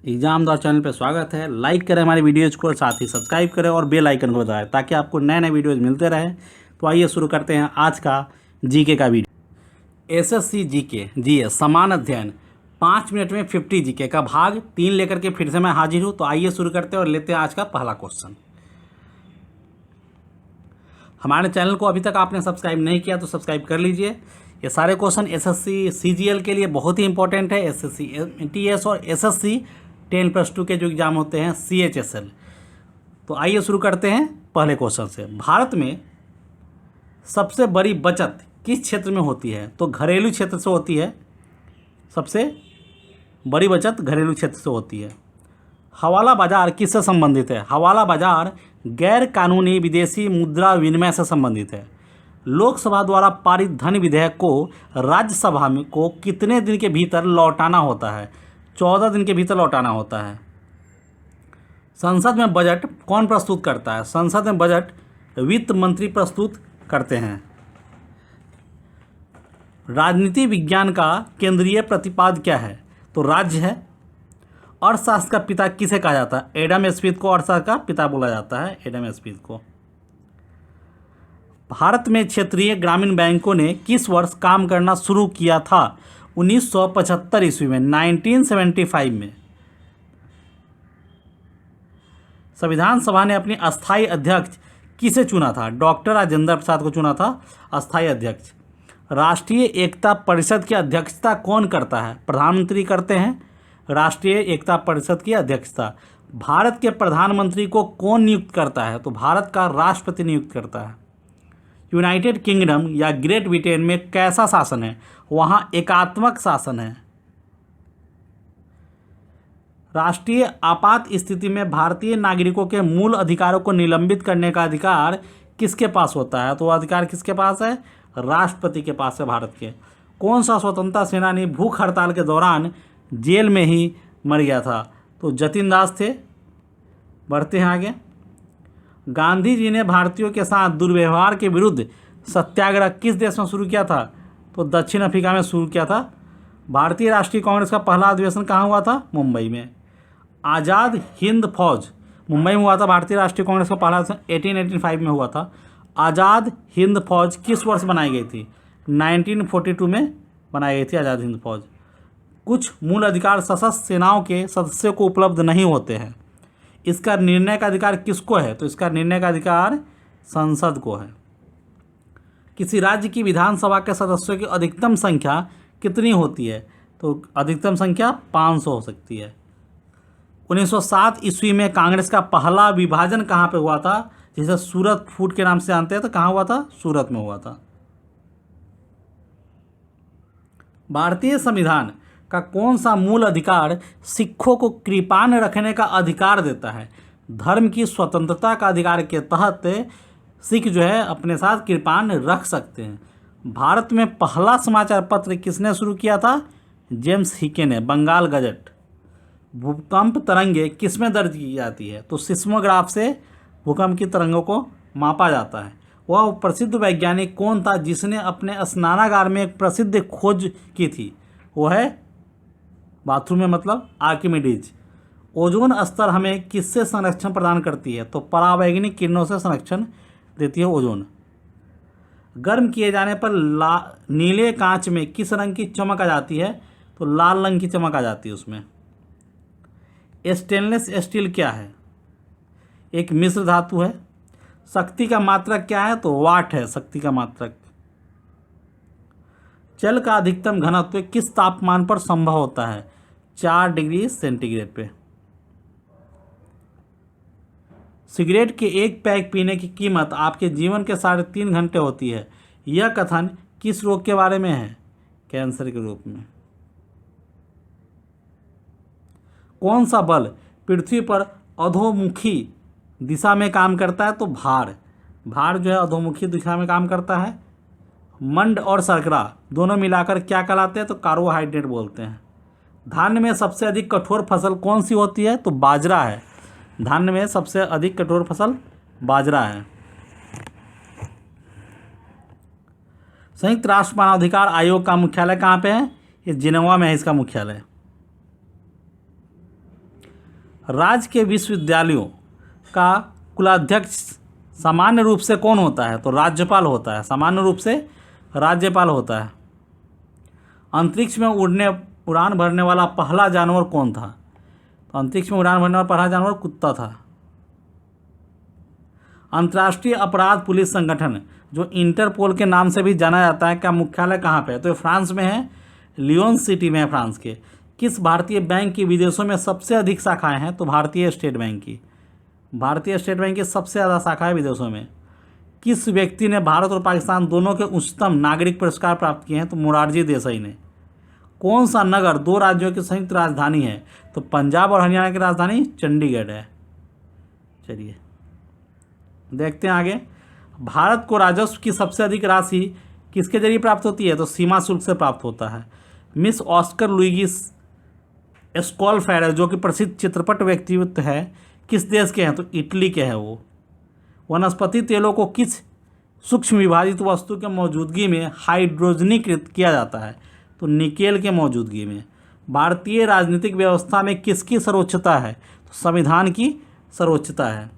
Exam द्वारा channel पर स्वागत है। लाइक करें हमारी वीडियोज़ को, साथ ही सब्सक्राइब करें और बेल आइकन को दबाएं ताकि आपको नए नए वीडियोज़ मिलते रहें। तो आइए शुरू करते हैं आज का जीके का वीडियो। एसएससी जीके जीएस समान अध्ययन 5 मिनट में 50 जीके का भाग 3 लेकर के फिर से मैं हाजिर हूँ। तो आइए शुरू करते हैं और लेते हैं आज का पहला क्वेश्चन। हमारे चैनल को अभी तक आपने सब्सक्राइब नहीं किया तो सब्सक्राइब कर लीजिए। ये सारे क्वेश्चन एसएससी सीजीएल के लिए बहुत ही इंपॉर्टेंट है। एसएससी एमटीएस और एसएससी 10+2 के जो एग्ज़ाम होते हैं सीएचएसएल। तो आइए शुरू करते हैं पहले क्वेश्चन से। भारत में सबसे बड़ी बचत किस क्षेत्र में होती है? तो घरेलू क्षेत्र से होती है। सबसे बड़ी बचत घरेलू क्षेत्र से होती है। हवाला बाजार किससे संबंधित है? हवाला बाजार गैर कानूनी विदेशी मुद्रा विनिमय से संबंधित है। लोकसभा द्वारा पारित धन विधेयक को राज्यसभा में को कितने दिन के भीतर लौटाना होता है? 14 दिन के भीतर लौटाना होता है। संसद में बजट कौन प्रस्तुत करता है? संसद में बजट वित्त मंत्री प्रस्तुत करते हैं। राजनीति विज्ञान का केंद्रीय प्रतिपाद क्या है? तो राज्य है। अर्थशास्त्र का पिता किसे कहा जाता है? एडम स्मिथ को अर्थशास्त्र का पिता बोला जाता है, एडम स्मिथ को। भारत में क्षेत्रीय ग्रामीण बैंकों ने किस वर्ष काम करना शुरू किया था? 1975 ईस्वी में, 1975 में। संविधान सभा ने अपनी अस्थायी अध्यक्ष किसे चुना था? डॉक्टर राजेंद्र प्रसाद को चुना था अस्थायी अध्यक्ष। राष्ट्रीय एकता परिषद की अध्यक्षता कौन करता है? प्रधानमंत्री करते हैं राष्ट्रीय एकता परिषद की अध्यक्षता। भारत के प्रधानमंत्री को कौन नियुक्त करता है? तो भारत का राष्ट्रपति नियुक्त करता है। यूनाइटेड किंगडम या ग्रेट ब्रिटेन में कैसा शासन है? वहाँ एकात्मक शासन है। राष्ट्रीय आपात स्थिति में भारतीय नागरिकों के मूल अधिकारों को निलंबित करने का अधिकार किसके पास होता है? तो अधिकार किसके पास है? राष्ट्रपति के पास है भारत के। कौन सा स्वतंत्रता सेनानी भूख हड़ताल के दौरान जेल में ही मर गया था? तो जतिन दास थे। बढ़ते हैं आगे। गांधी जी ने भारतीयों के साथ दुर्व्यवहार के विरुद्ध सत्याग्रह किस देश में शुरू किया था? तो दक्षिण अफ्रीका में शुरू किया था। भारतीय राष्ट्रीय कांग्रेस का पहला अधिवेशन कहाँ हुआ था? मुंबई में। आज़ाद हिंद फौज मुंबई में हुआ था। भारतीय राष्ट्रीय कांग्रेस का पहला अधिवेशन 1885 में हुआ था। आज़ाद हिंद फौज किस वर्ष बनाई गई थी? 1942 में बनाई गई थी आज़ाद हिंद फौज। कुछ मूल अधिकार सशस्त्र सेनाओं के सदस्यों को उपलब्ध नहीं होते हैं। इसका निर्णय का अधिकार किसको है? तो इसका निर्णय का अधिकार संसद को है। किसी राज्य की विधानसभा के सदस्यों की अधिकतम संख्या कितनी होती है? तो अधिकतम संख्या 500 हो सकती है। 1907 ईस्वी में कांग्रेस का पहला विभाजन कहाँ पे हुआ था? जिसे सूरत फूट के नाम से जानते हैं। तो कहाँ हुआ था? सूरत में हुआ था। भारतीय संविधान का कौन सा मूल अधिकार सिखों को कृपाण रखने का अधिकार देता है? धर्म की स्वतंत्रता का अधिकार के तहत सिख जो है अपने साथ कृपाण रख सकते हैं। भारत में पहला समाचार पत्र किसने शुरू किया था? जेम्स हिके ने। बंगाल गजट। भूकंप तरंगे किस में दर्ज की जाती है? तो सिस्मोग्राफ से भूकंप की तरंगों को मापा जाता है। वह प्रसिद्ध वैज्ञानिक कौन था जिसने अपने स्नानागार में एक प्रसिद्ध खोज की थी? वो है बाथरूम में, मतलब आर्किमिडीज। ओजोन स्तर हमें किससे संरक्षण प्रदान करती है? तो परावैंगनिक किरणों से संरक्षण देती है ओजोन। गर्म किए जाने पर नीले कांच में किस रंग की चमक आ जाती है? तो लाल रंग की चमक आ जाती है उसमें। स्टेनलेस स्टील क्या है? एक मिश्र धातु है। शक्ति का मात्रक क्या है? तो वाट है शक्ति का मात्रक। जल का अधिकतम घनत्व किस तापमान पर संभव होता है? 4 डिग्री सेंटीग्रेड पे। सिगरेट के एक पैक पीने की कीमत आपके जीवन के 3.5 घंटे होती है। यह कथन किस रोग के बारे में है? कैंसर के रूप में। कौन सा बल पृथ्वी पर अधोमुखी दिशा में काम करता है? तो भार। भार जो है अधोमुखी दिशा में काम करता है। मंड और शर्करा दोनों मिलाकर क्या कहलाते हैं? तो कार्बोहाइड्रेट बोलते हैं। धान्य में सबसे अधिक कठोर फसल कौन सी होती है? तो बाजरा है। धान्य में सबसे अधिक कठोर फसल बाजरा है। संयुक्त राष्ट्र मानवाधिकार आयोग का मुख्यालय कहाँ पे है? ये जिनेवा में है इसका मुख्यालय। राज्य के विश्वविद्यालयों का कुलाध्यक्ष सामान्य रूप से कौन होता है? तो राज्यपाल होता है। सामान्य रूप से राज्यपाल होता है। अंतरिक्ष में उड़ान भरने वाला पहला जानवर कौन था? तो अंतरिक्ष में उड़ान भरने वाला पहला जानवर कुत्ता था। अंतर्राष्ट्रीय अपराध पुलिस संगठन जो इंटरपोल के नाम से भी जाना जाता है, का मुख्यालय कहाँ पे है? तो ये फ्रांस में है, लियोन सिटी में है फ्रांस के। किस भारतीय बैंक की विदेशों में सबसे अधिक शाखाएं हैं? तो भारतीय स्टेट बैंक की। भारतीय स्टेट बैंक की सबसे ज़्यादा शाखाएं विदेशों में। किस व्यक्ति ने भारत और पाकिस्तान दोनों के उच्चतम नागरिक पुरस्कार प्राप्त किए हैं? तो मोरारजी देसाई ने। कौन सा नगर दो राज्यों की संयुक्त राजधानी है? तो पंजाब और हरियाणा की राजधानी चंडीगढ़ है। चलिए देखते हैं आगे। भारत को राजस्व की सबसे अधिक राशि किसके जरिए प्राप्त होती है? तो सीमा शुल्क से प्राप्त होता है। मिस ऑस्कर लुइगी स्कॉलफेयर जो कि प्रसिद्ध चित्रपट व्यक्तित्व है, किस देश के हैं? तो इटली के हैं वो। वनस्पति तेलों को किस सूक्ष्म विभाजित वस्तु के मौजूदगी में हाइड्रोजनीकृत किया जाता है? तो निकेल के मौजूदगी में। भारतीय राजनीतिक व्यवस्था में किसकी सर्वोच्चता है? तो संविधान की सर्वोच्चता है।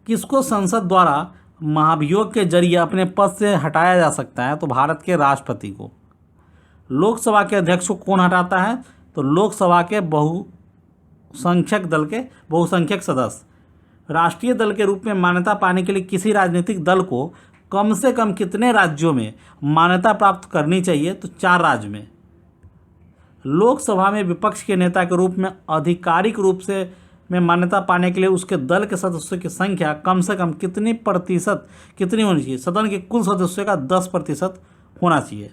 किसको संसद द्वारा महाभियोग के जरिए अपने पद से हटाया जा सकता है? तो भारत के राष्ट्रपति को। लोकसभा के अध्यक्ष को कौन हटाता है? तो लोकसभा के बहुसंख्यक सदस्य। राष्ट्रीय दल के रूप में मान्यता पाने के लिए किसी राजनीतिक दल को कम से कम कितने राज्यों में मान्यता प्राप्त करनी चाहिए? तो 4 राज्य में। लोकसभा में विपक्ष के नेता के रूप में आधिकारिक रूप से मान्यता पाने के लिए उसके दल के सदस्यों की संख्या कम से कम कितनी होनी चाहिए? सदन के कुल सदस्यों का 10% होना चाहिए।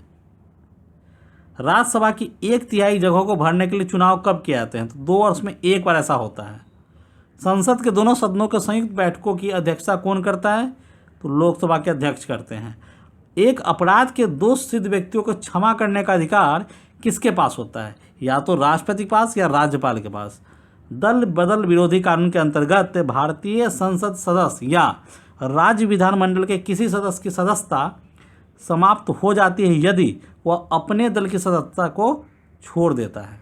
राज्यसभा की 1/3 जगहों को भरने के लिए चुनाव कब किए जाते हैं? तो 2 वर्ष में एक बार ऐसा होता है। संसद के दोनों सदनों के संयुक्त बैठकों की अध्यक्षता कौन करता है? तो लोकसभा के अध्यक्ष करते हैं। एक अपराध के दोष सिद्ध व्यक्तियों को क्षमा करने का अधिकार किसके पास होता है? या तो राष्ट्रपति के पास या राज्यपाल के पास। दल बदल विरोधी कानून के अंतर्गत भारतीय संसद सदस्य या राज्य विधानमंडल के किसी सदस्य की सदस्यता समाप्त हो जाती है यदि वह अपने दल की सदस्यता को छोड़ देता है।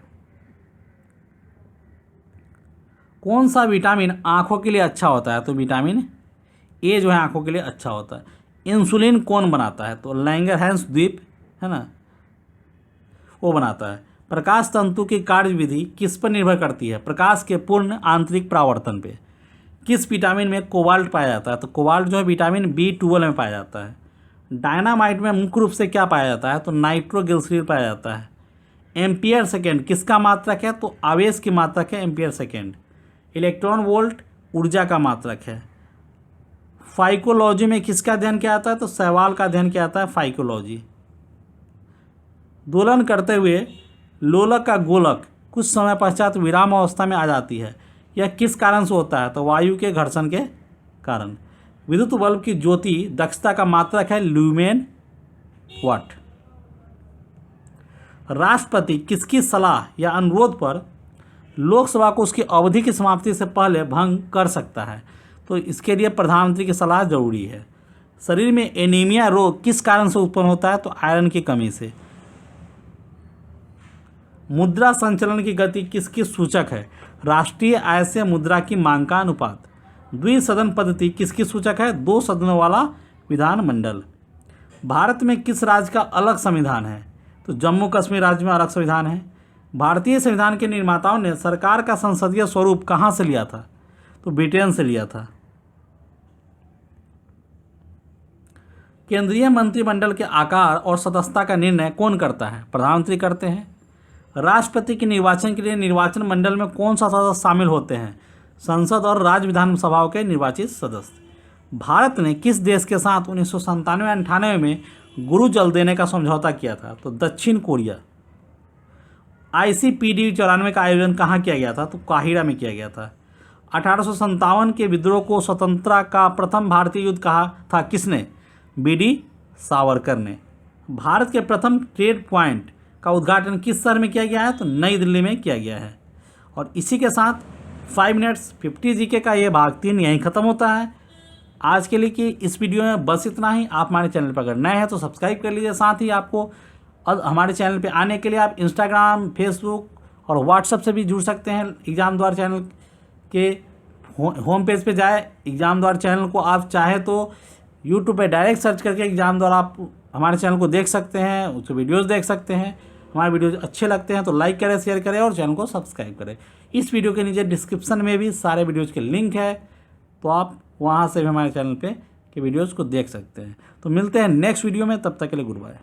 कौन सा विटामिन आंखों के लिए अच्छा होता है? तो विटामिन ए जो है आंखों के लिए अच्छा होता है। इंसुलिन कौन बनाता है? तो लैंगरहैंस द्वीप है ना, वो बनाता है। प्रकाश तंतु की कार्यविधि किस पर निर्भर करती है? प्रकाश के पूर्ण आंतरिक परावर्तन पे। किस विटामिन में कोबाल्ट पाया जाता है? तो कोबाल्ट जो है विटामिन B12 में पाया जाता है। डायनामाइट में मुख्य रूप से क्या पाया जाता है? तो नाइट्रोग्लिसरीन पाया जाता है। एम्पियर सेकेंड किसका मात्रक है? तो आवेश की मात्रक है एम्पियर सेकेंड। इलेक्ट्रॉन वोल्ट ऊर्जा का मात्रक है। फाइकोलॉजी में किसका अध्ययन किया जाता है? तो शैवाल का अध्ययन किया जाता है फाइकोलॉजी। दोलन करते हुए लोलक का गोलक कुछ समय पश्चात विराम अवस्था में आ जाती है। यह किस कारण से होता है? तो वायु के घर्षण के कारण। विद्युत बल्ब की ज्योति दक्षता का मात्रक है ल्यूमेन वाट। राष्ट्रपति किसकी सलाह या अनुरोध पर लोकसभा को उसकी अवधि की समाप्ति से पहले भंग कर सकता है? तो इसके लिए प्रधानमंत्री की सलाह जरूरी है। शरीर में एनीमिया रोग किस कारण से उत्पन्न होता है? तो आयरन की कमी से। मुद्रा संचलन की गति किसकी सूचक है? राष्ट्रीय आय से मुद्रा की मांग का अनुपात। द्विसदन पद्धति किसकी सूचक है? 2 सदनों वाला विधानमंडल। भारत में किस राज्य का अलग संविधान है? तो जम्मू कश्मीर राज्य में अलग संविधान है। भारतीय संविधान के निर्माताओं ने सरकार का संसदीय स्वरूप कहाँ से लिया था? तो ब्रिटेन से लिया था। केंद्रीय मंत्रिमंडल के आकार और सदस्यता का निर्णय कौन करता है? प्रधानमंत्री करते हैं। राष्ट्रपति के निर्वाचन के लिए निर्वाचन मंडल में कौन सा सदस्य शामिल होते हैं? संसद और राज्य विधानसभाओं के निर्वाचित सदस्य। भारत ने किस देश के साथ 1997-98 में गुरु जल देने का समझौता किया था? तो दक्षिण कोरिया। ICPD 94 का आयोजन कहाँ किया गया था? तो काहिरा में किया गया था। 1857 के विद्रोह को स्वतंत्रता का प्रथम भारतीय युद्ध कहा था किसने? BD सावरकर ने। भारत के प्रथम ट्रेड पॉइंट का उद्घाटन किस शहर में किया गया है? तो नई दिल्ली में किया गया है। और इसी के साथ 5 मिनट्स 50 GK का ये भाग 3 यहीं ख़त्म होता है। आज के लिए कि इस वीडियो में बस इतना ही। आप हमारे चैनल पर अगर नए हैं तो सब्सक्राइब कर लीजिए। साथ ही आपको हमारे चैनल पे आने के लिए आप इंस्टाग्राम, फेसबुक और व्हाट्सएप से भी जुड़ सकते हैं। एग्ज़ाम द्वार चैनल के होम पेज पे जाए, एग्ज़ाम द्वार चैनल को आप चाहे तो यूट्यूब पे डायरेक्ट सर्च करके एग्ज़ाम द्वार आप हमारे चैनल को देख सकते हैं, उसके वीडियोज़ देख सकते हैं। हमारे वीडियोज़ अच्छे लगते हैं तो लाइक करें, शेयर करें और चैनल को सब्सक्राइब करें। इस वीडियो के नीचे डिस्क्रिप्शन में भी सारे वीडियोज़ के लिंक है, तो आप वहाँ से भी हमारे चैनल पे के वीडियोज़ को देख सकते हैं। तो मिलते हैं नेक्स्ट वीडियो में, तब तक के लिए गुड बाय।